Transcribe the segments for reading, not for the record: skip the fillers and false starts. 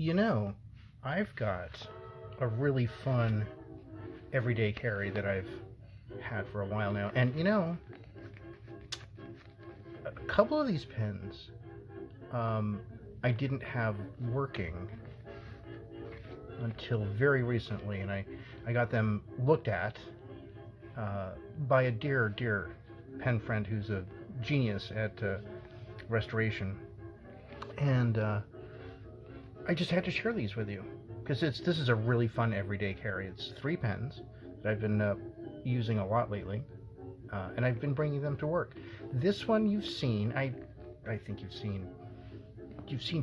You know, I've got a really fun everyday carry that I've had for a while now. And you know, a couple of these pens I didn't have working until very recently, and I got them looked at by a dear pen friend who's a genius at restoration, and I just had to share these with you because this is a really fun everyday carry. It's 3 pens that I've been using a lot lately, and I've been bringing them to work. This one you've seen. I think you've seen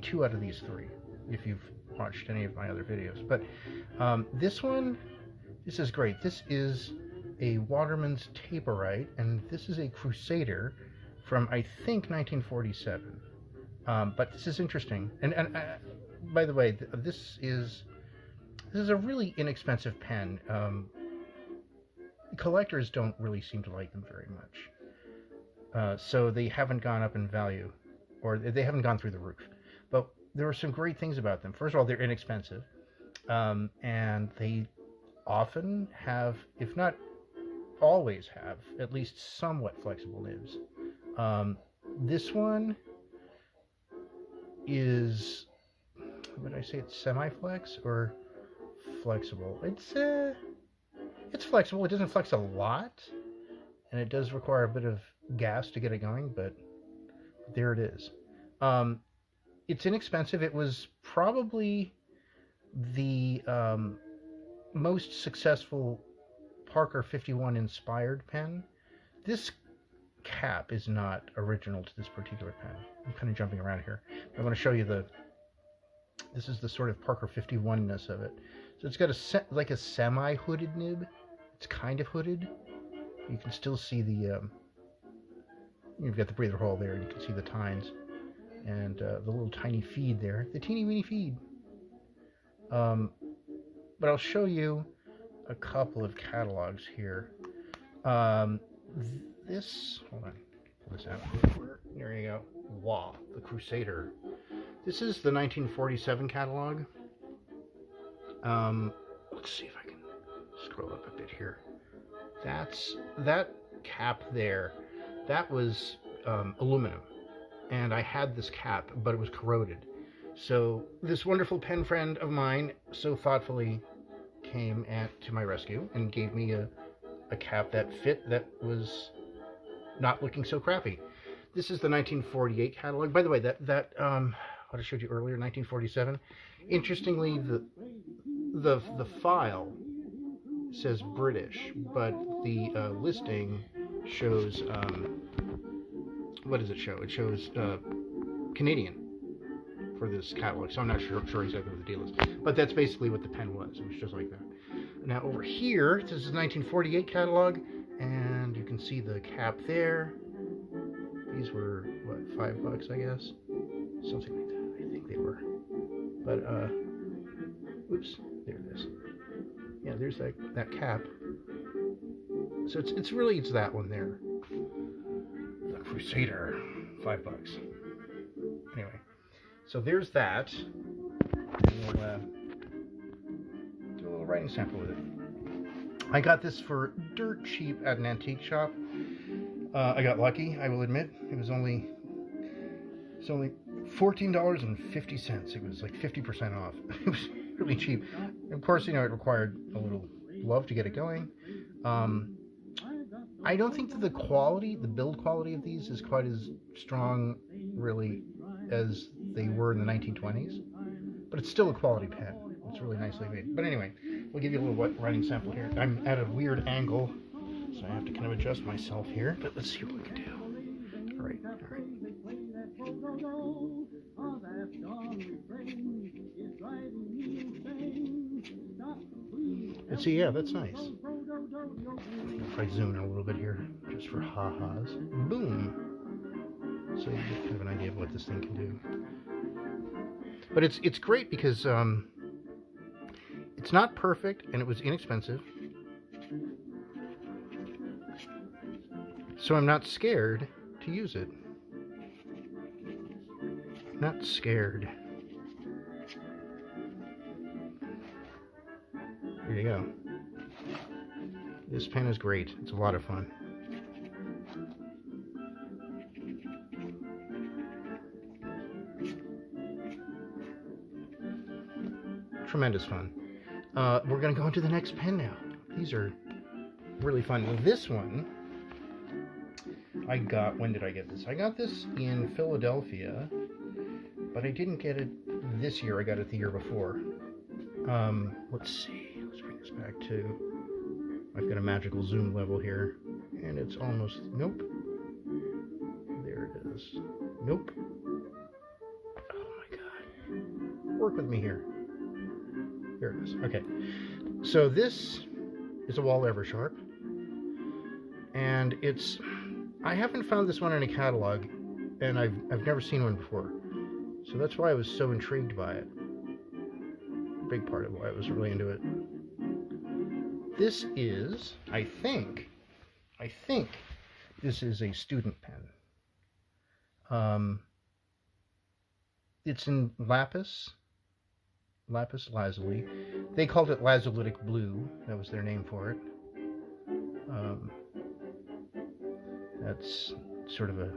2 out of these 3 if you've watched any of my other videos. But this one, this is great. This is a Waterman's Taperite, and this is a Crusader from, I think, 1947. But this is interesting. And by the way, this is a really inexpensive pen. Collectors don't really seem to like them very much. So they haven't gone up in value, or they haven't gone through the roof. But there are some great things about them. First of all, they're inexpensive, and they often have, if not always have, at least somewhat flexible nibs. This one is, would I say it's semi-flex or flexible? It's flexible. It doesn't flex a lot, and it does require a bit of gas to get it going, but there it is. It's inexpensive. It was probably the most successful Parker 51 inspired pen. This cap is not original to this particular pen. I'm kind of jumping around here. I want to show you this is the sort of Parker 51-ness of it. So it's got like a semi-hooded nib. It's kind of hooded. You can still see the, you've got the breather hole there, and you can see the tines. And the little tiny feed there, the teeny weeny feed. But I'll show you a couple of catalogs here. This, hold on, pull this out. There you go. Wahl, the Crusader. This is the 1947 catalog. Let's see if I can scroll up a bit here. That cap there. That was aluminum. And I had this cap, but it was corroded. So this wonderful pen friend of mine so thoughtfully came to my rescue and gave me a cap that fit, that was not looking so crappy. This is the 1948 catalog. By the way, that what I showed you earlier, 1947. Interestingly, the file says British, but the listing shows. What does it show? It shows Canadian for this catalog, so I'm not sure exactly what the deal is. But that's basically what the pen was. It was just like that. Now over here, this is 1948 catalog, and you can see the cap there. These were, what, $5, I guess? Something like that, I think they were. But, oops, there it is. Yeah, there's that cap. So it's really that one there. The Crusader, $5. Anyway, so there's that. And we'll do a little writing sample with it. I got this for dirt cheap at an antique shop. I got lucky, I will admit. It's only $14.50. It was like 50% off. It was really cheap. And of course, you know, it required a little love to get it going. I don't think that the build quality of these is quite as strong, really, as they were in the 1920s. But it's still a quality pen. It's really nicely made. But anyway, we'll give you a little writing sample here. I'm at a weird angle, so I have to kind of adjust myself here. But let's see what we can do. All right, all right. And see, yeah, that's nice. If I zoom in a little bit here, just for ha-has. Boom! So you get kind of an idea of what this thing can do. But it's great because it's not perfect, and it was inexpensive. So I'm not scared to use it. Not scared. There you go. This pen is great. It's a lot of fun. Tremendous fun. We're going to go into the next pen now. These are really fun. Well, this one I got, when did I get this? I got this in Philadelphia, but I didn't get it this year. I got it the year before. Let's see. Let's bring this back to, I've got a magical zoom level here, and it's almost, nope. There it is. Nope. Oh my God. Work with me here. There it is. Okay. So this is a Wahl Eversharp, and it's, I haven't found this one in a catalog, and I've never seen one before. So that's why I was so intrigued by it. A big part of why I was really into it. This is, I think this is a student pen. It's in lapis lazuli. They called it lazulitic blue. That was their name for it. That's sort of a,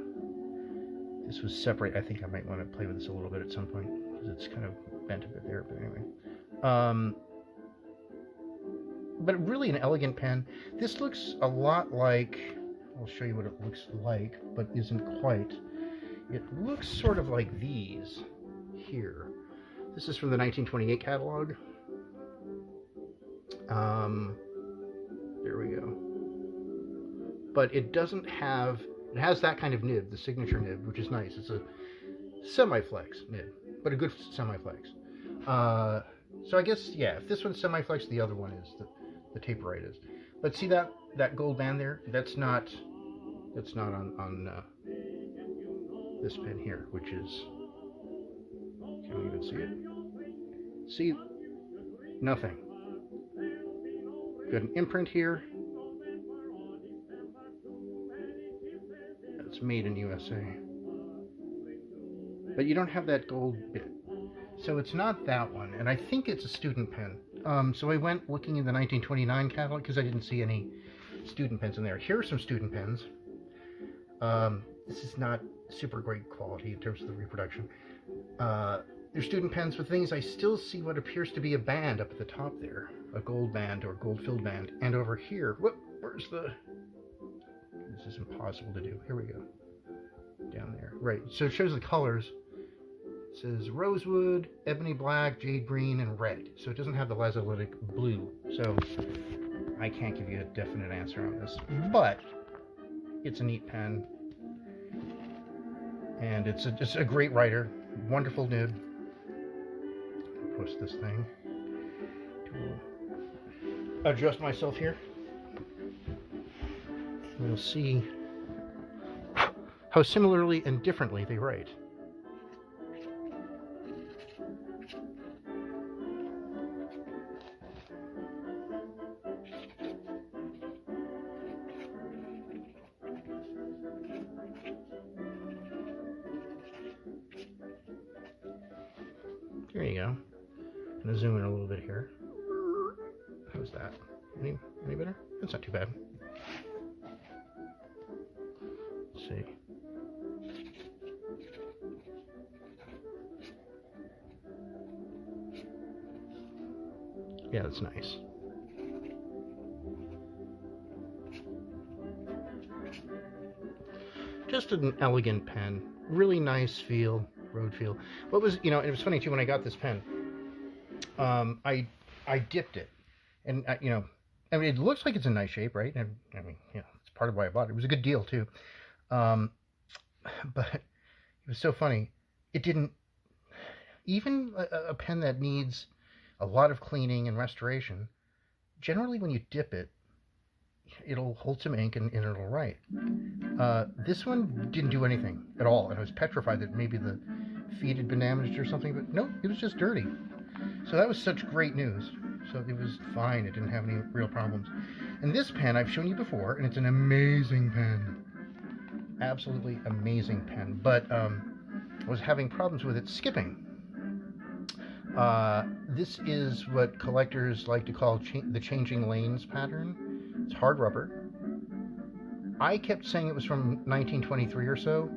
this was separate. I think I might want to play with this a little bit at some point, because it's kind of bent a bit there, but anyway. But really an elegant pen. This looks a lot like, I'll show you what it looks like, but isn't quite. It looks sort of like these here. This is from the 1928 catalog. There we go. But it doesn't have, it has that kind of nib, the signature nib, which is nice. It's a semi-flex nib, but a good semi-flex. So I guess, yeah, if this one's semi-flex, the other one is, the taper right is. But see that gold band there? That's not on this pen here, which is, can we even see it? See, nothing. Got an imprint here. It's made in USA. But you don't have that gold bit. So it's not that one, and I think it's a student pen. So I went looking in the 1929 catalog because I didn't see any student pens in there. Here are some student pens. This is not super great quality in terms of the reproduction. They're student pens with things. I still see what appears to be a band up at the top there, a gold band or gold filled band. And over here, whoop, where's the, this is impossible to do. Here we go. Down there. Right. So it shows the colors. It says rosewood, ebony black, jade green, and red. So it doesn't have the lazulitic blue. So I can't give you a definite answer on this. But it's a neat pen. And it's a great writer. Wonderful nib. Post this thing. To adjust myself here. We'll see how similarly and differently they write. There you go. I'm going to zoom in a little bit here. How's that? Any better? That's not too bad. Let's see. Yeah, that's nice. Just an elegant pen. Really nice feel. Road feel. What was, it was funny too when I got this pen. I dipped it, and I mean, it looks like it's in nice shape, right? And I mean, it's part of why I bought it. It was a good deal too. But it was so funny. It didn't, even a pen that needs a lot of cleaning and restoration. Generally, when you dip it, it'll hold some ink and it'll write. This one didn't do anything at all, and I was petrified that maybe the feed had been damaged or something, but no, it was just dirty. So that was such great news. So it was fine. It didn't have any real problems. And this pen I've shown you before, and it's an amazing pen. Absolutely amazing pen. But I was having problems with it skipping. This is what collectors like to call the changing lanes pattern. It's hard rubber. I kept saying it was from 1923 or so.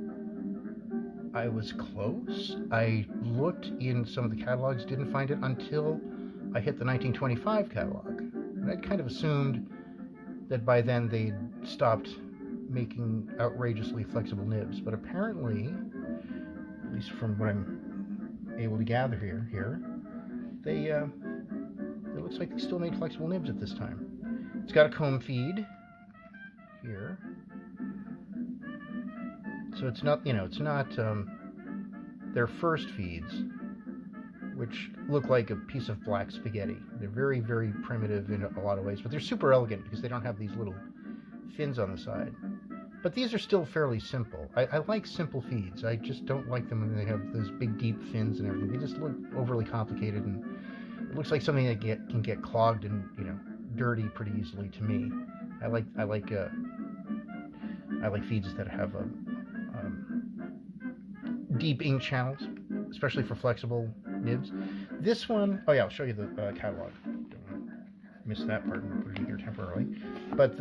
I was close. I looked in some of the catalogs, didn't find it until I hit the 1925 catalog. And I'd kind of assumed that by then they'd stopped making outrageously flexible nibs. But apparently, at least from what I'm able to gather here, it looks like they still made flexible nibs at this time. It's got a comb feed here. So it's not, it's not their first feeds, which look like a piece of black spaghetti. They're very, very primitive in a lot of ways, but they're super elegant because they don't have these little fins on the side. But these are still fairly simple. I like simple feeds. I just don't like them when they have those big, deep fins and everything. They just look overly complicated, and it looks like something that can get clogged and dirty pretty easily to me. I like feeds that have deep ink channels, especially for flexible nibs. This one, oh yeah, I'll show you the catalog. Don't miss that part. I'm going to put it here temporarily. But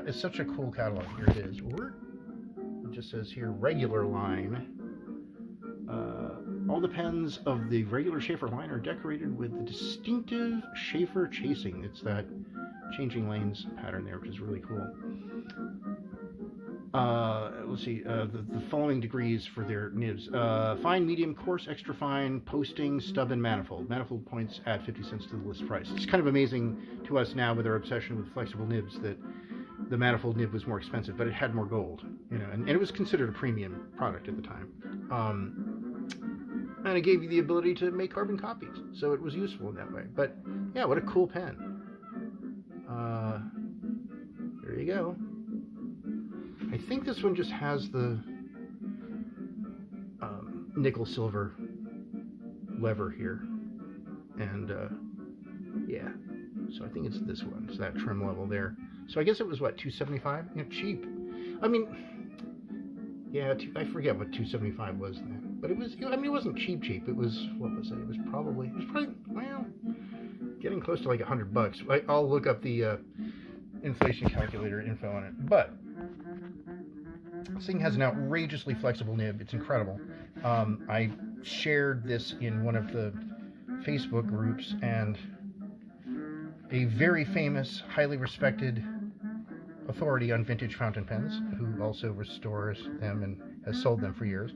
it's such a cool catalog. Here it is. It just says here, regular line. All the pens of the regular Sheaffer line are decorated with the distinctive Sheaffer chasing. It's that changing lanes pattern there, which is really cool. Let's see, the following degrees for their nibs. Fine, medium, coarse, extra fine, posting, stub, and manifold. Manifold points add 50 cents to the list price. It's kind of amazing to us now with our obsession with flexible nibs that the manifold nib was more expensive, but it had more gold, and it was considered a premium product at the time. And it gave you the ability to make carbon copies, so it was useful in that way. But yeah, what a cool pen. There you go. I think this one just has the nickel silver lever here, and yeah, so I think it's this one. It's that trim level there. So I guess it was what, $275? Cheap. I mean, yeah, I forget what $275 was then, but it was. I mean, it wasn't cheap. It was, what was it? It was probably well, getting close to like $100. I'll look up the inflation calculator info on it, but. This thing has an outrageously flexible nib. It's incredible. I shared this in one of the Facebook groups, and a very famous, highly respected authority on vintage fountain pens, who also restores them and has sold them for years,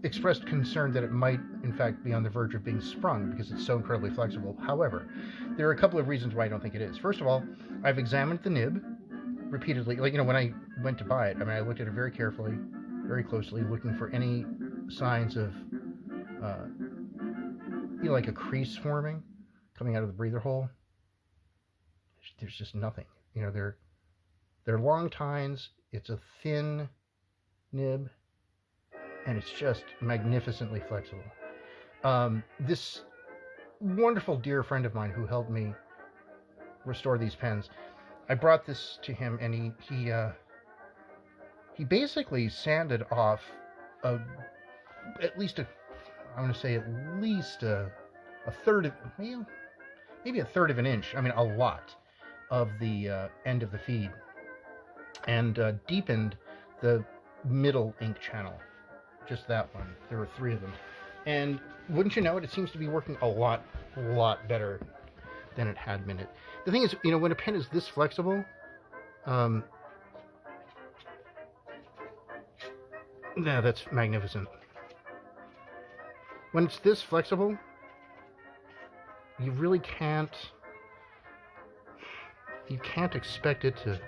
expressed concern that it might, in fact, be on the verge of being sprung because it's so incredibly flexible. However, there are a couple of reasons why I don't think it is. First of all, I've examined the nib repeatedly. When I went to buy it, I looked at it very carefully, very closely, looking for any signs of, like a crease forming coming out of the breather hole. There's just nothing. They're long tines. It's a thin nib, and it's just magnificently flexible. This wonderful dear friend of mine who helped me restore these pens, I brought this to him, and he basically sanded off at least a third of, well, maybe a third of an inch. A lot of the end of the feed, and deepened the middle ink channel. Just that one. There were 3 of them, and wouldn't you know it, it seems to be working a lot better than it had been. The thing is, when a pen is this flexible, that's magnificent. When it's this flexible, you really can't expect it to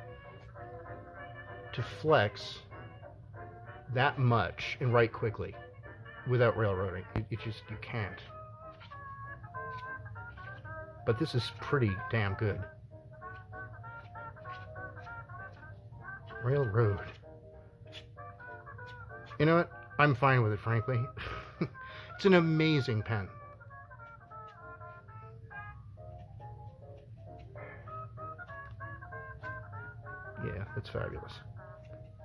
flex that much and write quickly without railroading. You can't. But this is pretty damn good. Railroad. You know what? I'm fine with it, frankly. It's an amazing pen. Yeah, it's fabulous.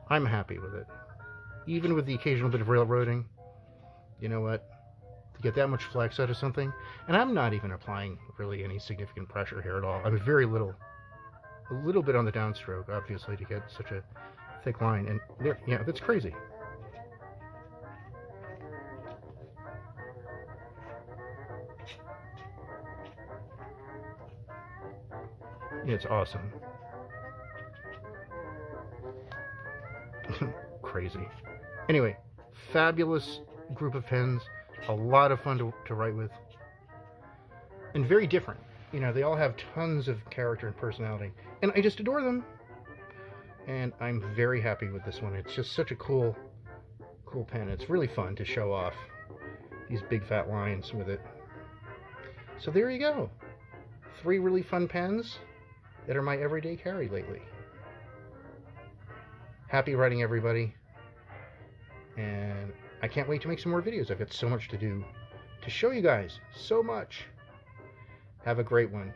I'm happy with it. Even with the occasional bit of railroading, you know what? to get that much flex out of something. And I'm not even applying really any significant pressure here at all. I mean, very little. A little bit on the downstroke, obviously, to get such a thick line. And there, yeah, that's crazy. It's awesome. Crazy. Anyway, fabulous group of pens. A lot of fun to write with. And very different. You know, they all have tons of character and personality. And I just adore them. And I'm very happy with this one. It's just such a cool pen. It's really fun to show off these big fat lines with it. So there you go. 3 really fun pens that are my everyday carry lately. Happy writing, everybody. And I can't wait to make some more videos. I've got so much to do to show you guys. So much. Have a great one.